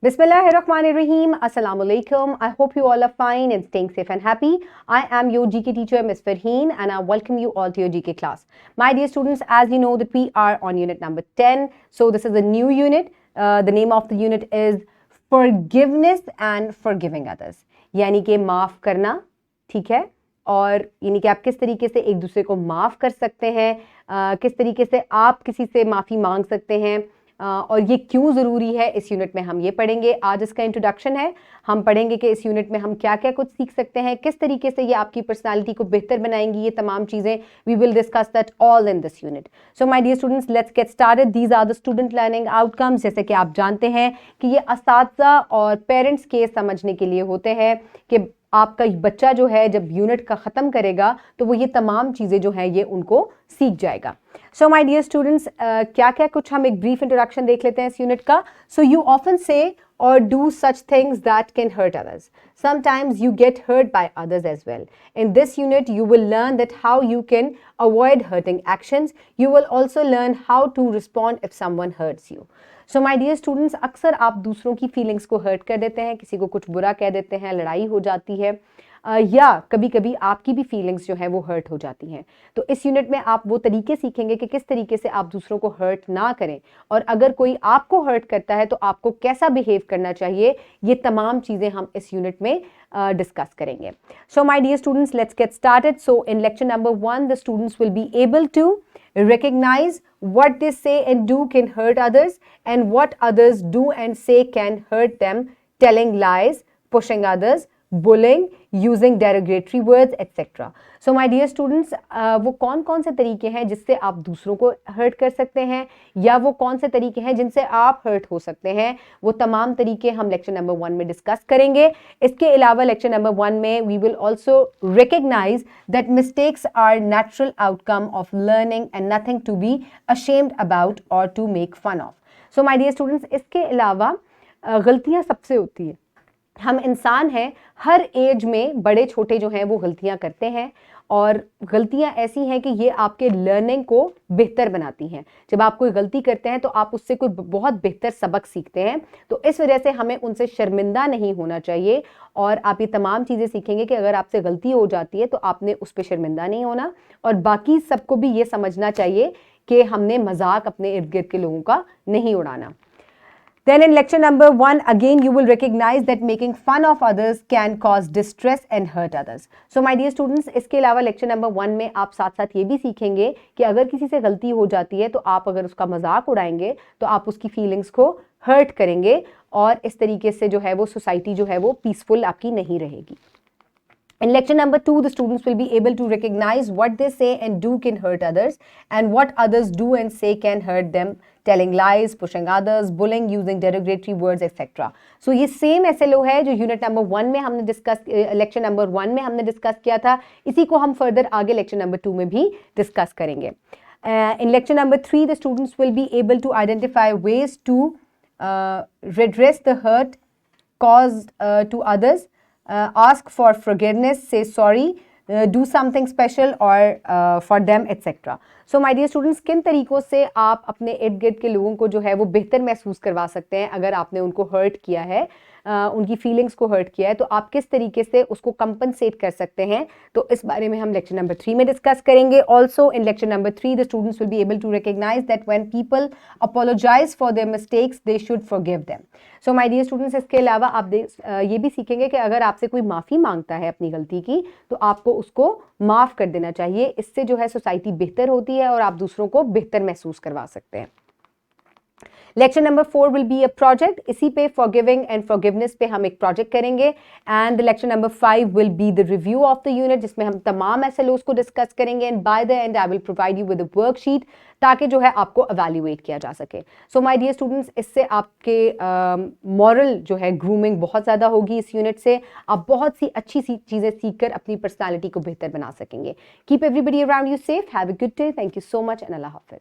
Bismillahirrahmanirrahim. Assalamu alaikum. I hope you all are fine and staying safe and happy. I am your GK teacher, Ms. Farheen, and I welcome you all to your GK class. My dear students, as you know that we are on unit number 10. So this is a new unit. The name of the unit is Forgiveness and Forgiving Others. यानी कि माफ़ करना, ठीक है, और यानी कि आप किस तरीके से एक दूसरे को माफ़ कर सकते हैं, किस तरीके से आप किसी से माफ़ी मांग सकते हैं, और ये क्यों ज़रूरी है, इस यूनिट में हम ये पढ़ेंगे. आज इसका इंट्रोडक्शन है. हम पढ़ेंगे कि इस यूनिट में हम क्या क्या कुछ सीख सकते हैं, किस तरीके से ये आपकी पर्सनालिटी को बेहतर बनाएंगी, ये तमाम चीज़ें. We will discuss that all in this unit. So my dear students, let's get started. These are the student learning outcomes. जैसे कि आप जानते हैं कि ये असातिज़ा और पेरेंट्स के समझने के लिए होते हैं कि आपका बच्चा जो है जब यूनिट का ख़त्म करेगा तो वो ये तमाम चीज़ें जो हैं ये उनको सीख जाएगा. सो माय डियर स्टूडेंट्स, क्या क्या कुछ हम एक ब्रीफ इंट्रोडक्शन देख लेते हैं इस यूनिट का. सो यू ऑफन से or do such things that can hurt others. Sometimes you get hurt by others as well. In this unit, you will learn that how you can avoid hurting actions. You will also learn how to respond if someone hurts you. So my dear students, अक्सर आप दूसरों की feelings को hurt कर देते हैं, किसी को कुछ बुरा कह देते हैं, लड़ाई हो जाती है, या कभी कभी आपकी भी फीलिंग्स जो है वो हर्ट हो जाती हैं. तो इस यूनिट में आप वो तरीके सीखेंगे कि किस तरीके से आप दूसरों को हर्ट ना करें, और अगर कोई आपको हर्ट करता है तो आपको कैसा बिहेव करना चाहिए, ये तमाम चीज़ें हम इस यूनिट में डिस्कस करेंगे. So my dear students, let's get started. So in lecture number 1 the students will be able to recognize what they say and do can hurt others and what others do and say can hurt them, telling lies, pushing others, bullying, using derogatory words, etc. So my dear students, वो कौन कौन से तरीके हैं जिससे आप दूसरों को हर्ट कर सकते हैं, या वो कौन से तरीके हैं जिनसे आप हर्ट हो सकते हैं, वो तमाम तरीके हम लेक्चर नंबर 1 में डिस्कस करेंगे. इसके अलावा लेक्चर नंबर 1 में we will also recognise that mistakes are natural outcome of learning and nothing to be ashamed about और to make fun of. So my dear students, इसके अलावा गलतियाँ सबसे होती है. हम इंसान हैं, हर एज में बड़े छोटे जो हैं वो गलतियां करते हैं, और गलतियां ऐसी हैं कि ये आपके लर्निंग को बेहतर बनाती हैं. जब आप कोई गलती करते हैं तो आप उससे कोई बहुत बेहतर सबक सीखते हैं. तो इस वजह से हमें उनसे शर्मिंदा नहीं होना चाहिए, और आप ये तमाम चीज़ें सीखेंगे कि अगर आपसे गलती हो जाती है तो आपने उस पर शर्मिंदा नहीं होना, और बाकी सबको भी ये समझना चाहिए कि हमने मजाक अपने इर्द गिर्द के लोगों का नहीं उड़ाना. Then in lecture number 1, again you will recognize that making fun of others can cause distress and hurt others. So my dear students, इसके अलावा lecture number 1 में आप साथ साथ ये भी सीखेंगे कि अगर किसी से गलती हो जाती है तो आप अगर उसका मजाक उड़ाएंगे तो आप उसकी फीलिंग्स को हर्ट करेंगे, और इस तरीके से जो है वो सोसाइटी जो है वो पीसफुल आपकी नहीं रहेगी. In lecture number 2, the students will be able to recognize what they say and do can hurt others, and what others do and say can hurt them, telling lies, pushing others, bullying, using derogatory words, etc. So ये same SLO है जो unit number 1 में हमने discuss, lecture number 1 में हमने discuss किया था. इसी को हम फर्दर आगे लेक्चर नंबर 2 में भी डिस्कस करेंगे. In lecture number 3, the students will be able to identify ways to redress the hurt caused to others, ask for forgiveness, say sorry, do something special or for them, etc. So my dear students, किन तरीकों से आप अपने इर्द गिर्द के लोगों को जो है वो बेहतर महसूस करवा सकते हैं अगर आपने उनको हर्ट किया है, उनकी फीलिंग्स को हर्ट किया है, तो आप किस तरीके से उसको कंपनसेट कर सकते हैं, तो इस बारे में हम लेक्चर नंबर 3 में डिस्कस करेंगे. Also in lecture number 3 the students will be able to recognize that when people apologize for their mistakes they should forgive them. So my dear students, इसके अलावा आप ये भी सीखेंगे कि अगर आपसे कोई माफ़ी मांगता है अपनी गलती की तो आपको उसको माफ़ कर देना चाहिए. इससे जो है सोसाइटी बेहतर होती है और आप दूसरों को बेहतर महसूस करवा सकते हैं. Lecture number 4 will be a project. इसी पे फॉरगिविंग एंड फॉरगिवनेस पे हम एक प्रोजेक्ट करेंगे. And lecture number 5 will be the review of the unit, जिसमें हम तमाम SLOs को डिस्कस करेंगे. And by the and I will provide you with a worksheet ताकि जो है आपको एवेल्युएट किया जा सके. सो माय डियर स्टूडेंट्स, इससे आपके मॉरल जो है ग्रूमिंग बहुत ज़्यादा होगी. इस यूनिट से आप बहुत सी अच्छी सी चीज़ें सीख कर अपनी पर्सनैलिटी को बेहतर बना सकेंगे. Keep everybody around you safe. Have a good day. Thank you so much and अल्लाह हाफिज़.